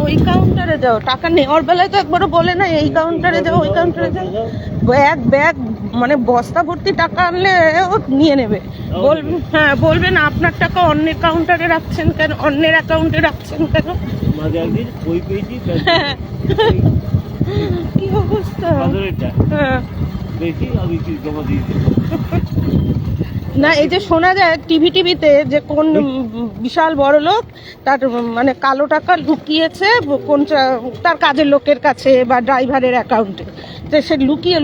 ওই কাউন্টারে যাও, টাকা নেওয়ার বেলায় তো একবারও বলে না এই কাউন্টারে যাও ওই কাউন্টারে যাও। ব্যাগ ব্যাগ মানে বস্তা ভর্তি টাকা আনলে ও নিয়ে নেবে। বলবেন হ্যাঁ, বলবেন আপনার টাকা অন্যের কাউন্টারে রাখছেন কেন, অন্যের অ্যাকাউন্টে রাখছেন কেন। হ্যাঁ, কি অবস্থা। হ্যাঁ না, এই যে শোনা যায় টিভিতে যে কোন বিশাল বড় লোক তার মানে কালো টাকা লুকিয়েছে কোন তার কাজের লোকের কাছে বা ড্রাইভারের অ্যাকাউন্টে, তো সে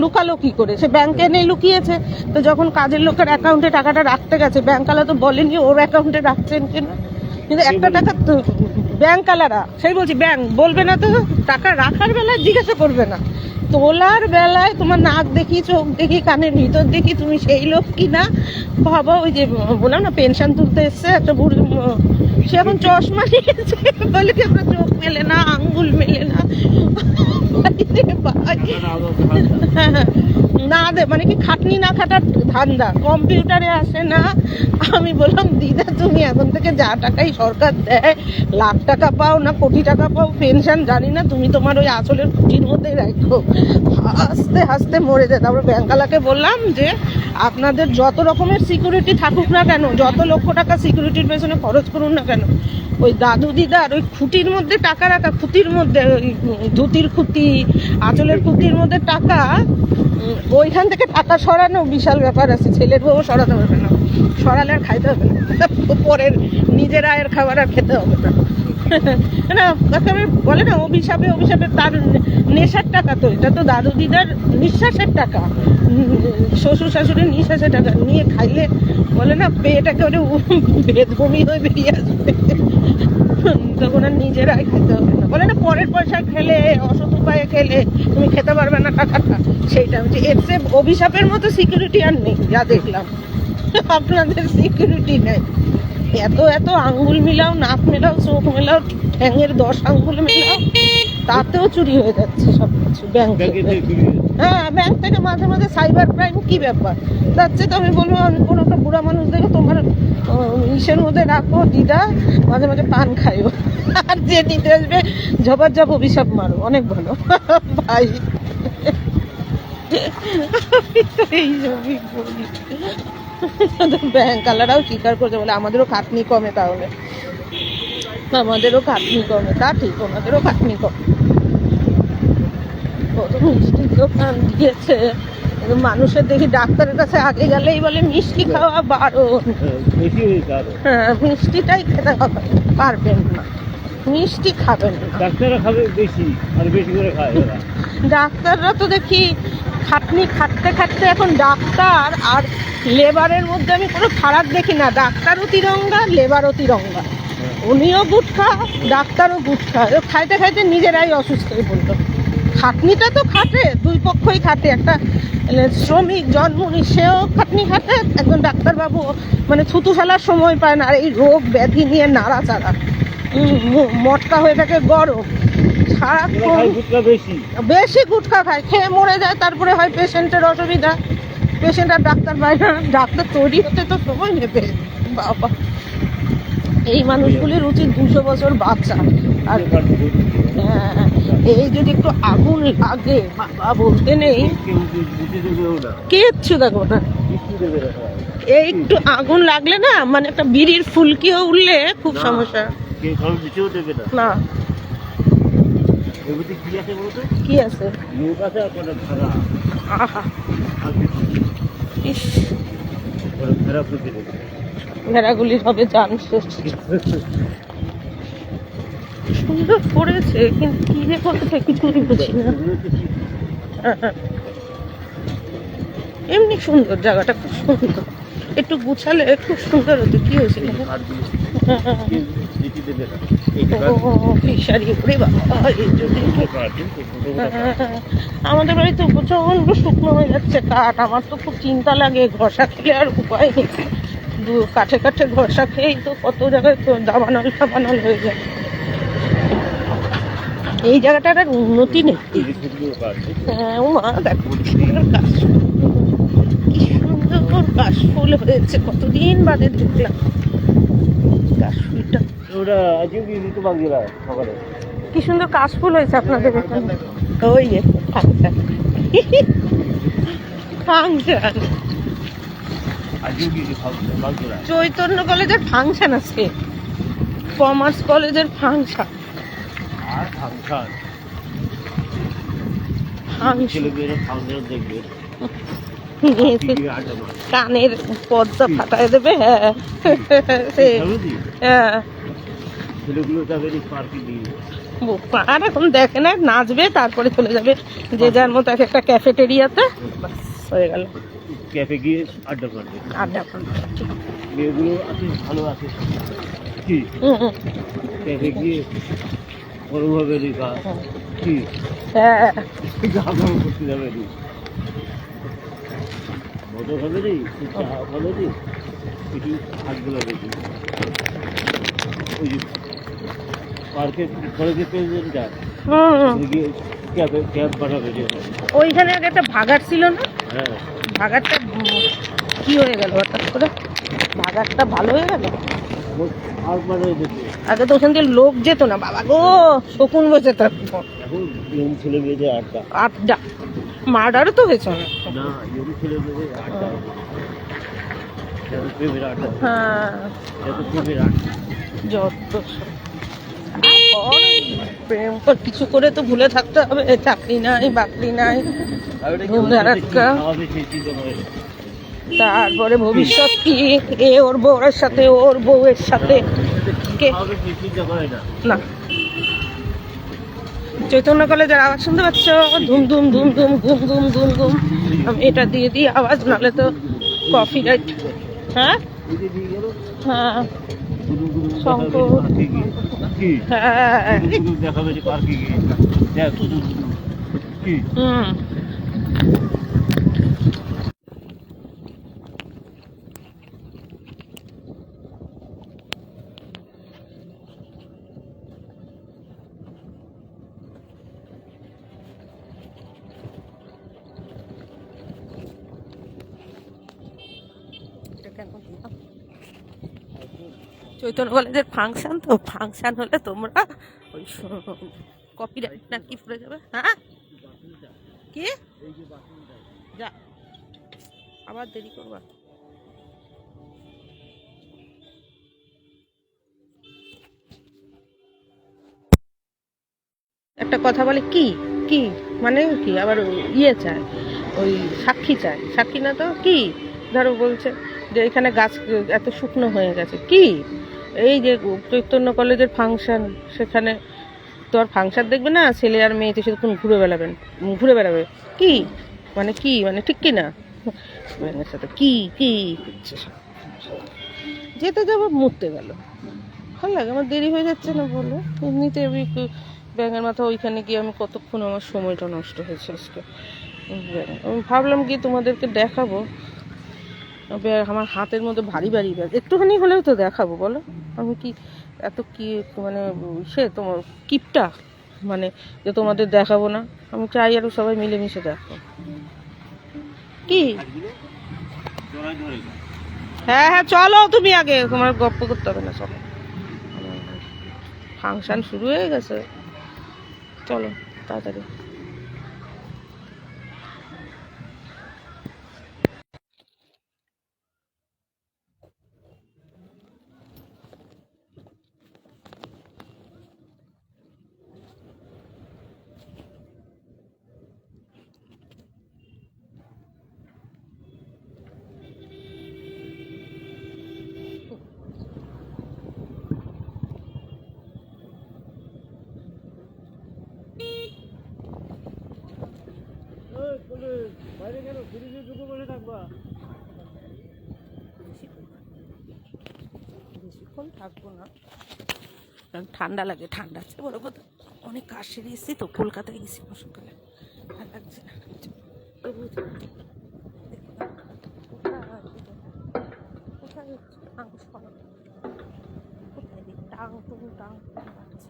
লুকালো কি করে, সে ব্যাংকে নেই লুকিয়েছে। তো যখন কাজের লোকের অ্যাকাউন্টে টাকাটা রাখতে গেছে ব্যাংকালা তো বলেনি ওর অ্যাকাউন্টে রাখছেন কেন, কিন্তু একটা টাকা তো ব্যাংকালারা সেই বলছি ব্যাংক বলবে না, তো টাকা রাখার বেলায় জিজ্ঞাসা করবে না, তোলার বেলায় তোমার নাক দেখি চোখ দেখি কানের ভিতর দেখি তুমি সেই লোক কি না। বাবা ওই যে বললাম না পেনশন তুলতে এসছে একটা বুড়ি, সে এখন চশমা নিয়েছে বলে কি আপনার চোখ মেলে না আঙ্গুল মেলে না না দে মানে কি খাটনি না খাটার ধান্দা, কম্পিউটারে আসে না। আমি বললাম দিদা তুমি এখন থেকে যা টাকাই সরকার দেয় লাখ টাকা পাও না কোটি টাকা পাও পেনশন জানি না, তুমি তোমার ওই আঁচলের কুটির মধ্যেই রাখো। হাসতে হাসতে মরে যায়। তারপর ব্যাংকালাকে বললাম যে আপনাদের যত রকমের সিকিউরিটি থাকুক না কেন, যত লক্ষ টাকা সিকিউরিটির পেছনে খরচ করুন না কেন, ওই দাদু দিদার ওই খুঁটির মধ্যে টাকা রাখা, খুঁটির মধ্যে ওই ধুতির খুঁটি আঁচলের খুঁটির মধ্যে টাকা, ওইখান থেকে টাকা সরানো বিশাল ব্যাপার আছে। ছেলের বউ সরাতে পারবে না, সরালে আর খাইতে হবে না, পরের নিজের আয়ের খাবার আর খেতে হবে না। না বলে না অভিশাপে তার নেশার টাকা, তো এটা তো দাদু দিদার নিঃশ্বাসের টাকা, শ্বশুর শাশুড়ির নিঃশ্বাসের টাকা নিয়ে খাইলে বলে না পেট একেবারে বেদবমি হয়ে বেরিয়ে আসবে, তখন আর নিজের আয় খেতে হবে না। বলে না পরের পয়সা খেলে অসৎ উপায়ে খেলে তুমি খেতে পারবে না টাকাটা, সেইটা হচ্ছে এর চেয়ে অভিশাপের মতো সিকিউরিটি আর নেই যা দেখলাম। আপনাদের সিকিউরিটি নেই, এত আঙ্গুল মিলাও নাক মেলাও চোখ মেলাও ঠ্যাঙের 10 আঙ্গুল মেলাও তাতেও চুরি হয়ে যাচ্ছে সবকিছু ব্যাংক থেকে। হ্যাঁ ব্যাংক থেকে মাঝে মাঝে সাইবার ক্রাইম কি ব্যাপার যাচ্ছে, তো আমি বলবো আমি কোনো একটা বুড়া মানুষ দেখো তোমার ইসের মধ্যে রাখো দিদা, মাঝে মাঝে পান খাইও, আর যে নিতে আসবে ঝপাঝপ অভিশাপ মারো, অনেক ভালো ভাই। এইসবই বলি, ব্যাংকালারাও স্বীকার করছে বলে আমাদেরও খাটনি কমে, তাহলে আমাদেরও খাটনি কমে, তা ঠিক ওনাদেরও খাটনি কমে। কত মিষ্টি দোকান দিয়েছে, মানুষের দেখি ডাক্তারের কাছে আগে গেলেই বলে মিষ্টি খাওয়া বারণ। হ্যাঁ মিষ্টিটাই খেতে পারবেন না, মিষ্টি খাবেন না, ডাক্তাররা খাবে বেশি আর বেশি করে খায় ওরা। ডাক্তাররা তো দেখি খাটনি খাটতে এখন ডাক্তার আর লেবারের মধ্যে আমি কোনো ফারাক দেখি না, ডাক্তারও তিরঙ্গা লেবারও তিরঙ্গা, উনিও গুটখা ডাক্তারও গুটখা, খাইতে খাইতে নিজেরাই অসুস্থ হয়ে পড়লো। খাটনিটা তো খাটে, দুই পক্ষই খাটে, একটা শ্রমিক জন্মনি সেও খাটনি খাটে, একজন ডাক্তারবাবু মানে থুতু ফেলার সময় পায় না, আর এই রোগ ব্যাধি নিয়ে নাড়াচাড়া মটকা হয়ে থাকে গরম, সারাক্ষণ বেশি গুটখা খায়, খেয়ে মরে যায়, তারপরে হয় পেশেন্টের অসুবিধা, পেশেন্ট আর ডাক্তার পায় না, ডাক্তার তৈরি হতে তো সময় নেবে বাবা। এই মানুষগুলির উচিত 200 বছর বাচ্চা। আর হ্যাঁ এই যদি একটু আগুন লাগে বাবা বলতে নেই, কিচ্ছু দেখো না, এই একটু আগুন লাগলে না মানে একটা বিড়ির ফুলকিও উঠলে খুব সমস্যা না। কি আছে ভেড়াগুলির হবে জান শেষ। সুন্দর করেছে কিন্তু কি যে করতে কিছুই বুঝি না। এমনি সুন্দর জায়গাটা, খুব সুন্দর, একটু গুছালে খুব সুন্দর হতো। কি হয়েছিল আমাদের বাড়িতে প্রচন্ড শুকনো হয়ে যাচ্ছে কাঠ, আমার তো খুব চিন্তা লাগে, ঘষা খেলে আর উপায় নেই, কাঠে কাঠে ঘষা খেয়েই তো কত জায়গায় তো দাবানল হয়ে যায়। এই জায়গাটার আর উন্নতি নেই। হ্যাঁ ও মা দেখো গাছ, কি সুন্দর কাশফুল হয়েছে, কতদিন বাদে দেখলাম কাশফুলটা। কি সুন্দর কাশফুল হয়েছে আপনাদের এখানে। ওই যে ফাংশন ফাংশন আজকেও কি বাগদোরা চৈতন্য কলেজের ফাংশন আছে, কমার্স কলেজের ফাংশন। আর ফাংশন ফাংশন ছেলেমেয়েরা ফাংশন দেখবে, আড্ডা মারবে। কানের পর্দা ফাটায় দেবে। হ্যাঁ সে বুঝলি? হ্যাঁ ছেলেগুলো যাবে পার্কে দিয়ে। আর এখন দেখে না, নাচবে তারপরে চলে যাবে যে যার মতো এক একটা ক্যাফেটেরিয়াতে, বাস হয়ে গেল ক্যাফে গিয়ে আড্ডা মারবে। আড্ডা মারবে। মেয়েগুলো আছে ভালো আছে কি ক্যাফে গিয়ে বড়ভাবে রেখা কি হ্যাঁ গান করতে যাবে রে, মজা হবে রে, চা ভালো রে, কিছু হাতগুলো রেখে ওই যে পার্কে পরে যে প্রেসিডেন্টটা গিয়ে ক্যাব বানাবে যে। ওইখানে আগে একটা ভাগাড় ছিল না, হ্যাঁ ভাগাড়টা কি হয়ে গেল হঠাৎ করে? ভাগাড়টা ভালো হয়ে গেল? আর মানে দেখে আগে তো ওখান থেকে লোক যেত না, বাবা গো শকুন বসে থাকতো। এখন ইয়ং ছেলে মেয়েদের আড্ডা, আড্ডা মার্ডারও তো হয়েছে অনেক। না ইয়ং ছেলে মেয়েদের আড্ডা, যত প্রেমের আড্ডা, হ্যাঁ যত প্রেমের আড্ডা। যত সব। আর প্রেম কর, কিছু করে তো ভুলে থাকতে হবে, চাকরি নাই বাকরি নাই, আর ওটা কি ধুমধাড়াক্কা। খাওয়াবে সেই চিন্তা করে না। তারপরে ভবিষ্যৎ কি, এ ওর বউয়ের সাথে ওর বউয়ের সাথে কে খাওয়াবে সেই চিন্তা করে না। না। চৈতন্য কলেজের আওয়াজ শুনতে পাচ্ছ? ধুম ধুম ধুম ধুম ধুম ধুম ধুম ধুম। আমি এটা দিয়ে দিই আওয়াজ, নাহলে তো কফি রাইট। হ্যাঁ ওই যে নিয়ে গেল, হ্যাঁ গুরু গুরু শঙ্খ। দেখাবে পার্কে গিয়ে। কি হ্যাঁ গুরু গুরু দেখাবে যে পার্কে গিয়ে দেখ গুরু গুরু কি হুম। চৈতন্য কলেজের ফাংশন, তো ফাংশন হলে তোমরা ওই কপিরাইট না কি পড়ে যাবে। হ্যাঁ কি যা আবার দেরি করবা। একটা কথা বলে কি কি মানে কি, আবার ইয়ে চায়, ওই সাক্ষী চায়, সাক্ষী না তো কি, ধরো বলছে যে এখানে গাছ এত শুকনো হয়ে গেছে, কি এই যে চৈতন্য কলেজের ফাংশন, সেখানে তো আর ফাংশন দেখবে না, ছেলে আর মেয়েতে সেরকম ঘুরে বেড়াবে কি মানে, কি মানে ঠিক কি না, ব্যাঙের সাথে কি কি করছে সব। যেতে যাবো মরতে গেল, ভালো লাগে, আমার দেরি হয়ে যাচ্ছে না বলো, এমনিতে আমি ব্যাঙের মাথা ওইখানে গিয়ে আমি কতক্ষণ আমার সময়টা নষ্ট হয়েছে আজকে। আমি ভাবলাম কি তোমাদেরকে দেখাবো, আমার হাতের মধ্যে ভারী ভারী ব্যাগ, একটুখানি হলেও তো দেখাবো বলো। আমি কি এত কি মানে সে তোমার কিপটা মানে যে তোমাদের দেখাবো না? আমি চাই আরো সবাই মিলেমিশে দেখো কি। জড়াই ধরে হ্যাঁ হ্যাঁ চলো তুমি আগে, তোমার গপ্প করতে হবে না, চলো ফাংশন শুরু হয়ে গেছে, চলো তাড়াতাড়ি। বাইরে গেল ফ্রিজে ঢুকে বসে থাকবা। বেশিক্ষণ থাকবো না, কারণ ঠান্ডা লাগে, ঠান্ডা আছে বড় কথা, অনেক কাজ সেরে এসেছি তো, কলকাতায় গেছি সকালে, আর লাগছে না। কোথায় টাং সরা, কোথায় টাং টুং টাং লাগছে।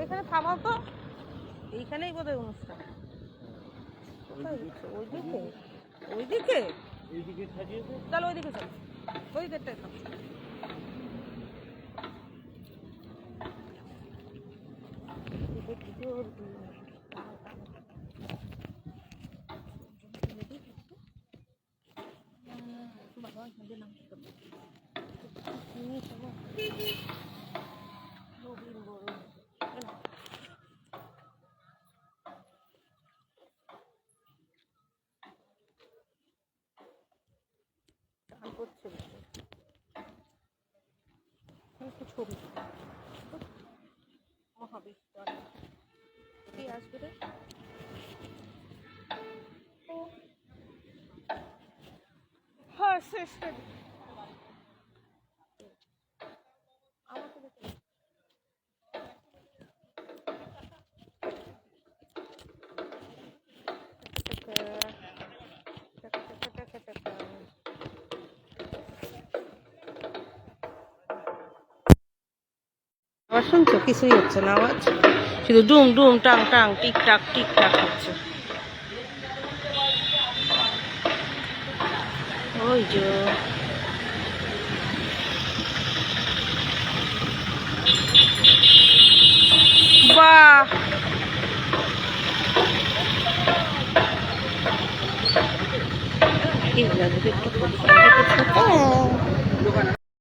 এখানে থামাও তো, এইখানেই বোধহয় অনুষ্ঠান। কোথায় হচ্ছে? ওইদিকে ওইদিকে এইদিকে সাজিয়েছে। চলো ওইদিকে চলো, ওই গেটটায় থাম। বাবা এখানে নাম নবীন বড় চান করছে একটু ছবি মহাবিদ্যালয় কে আসবে রে? হ্যাঁ শেষ আমাকে দেখে আবার শুনছো? কিছুই হচ্ছে না আওয়াজ, শুধু ডুম ডুম টাং টাং টিকটাক টিকটাক হচ্ছে। ওই যে বাহ, এই একটু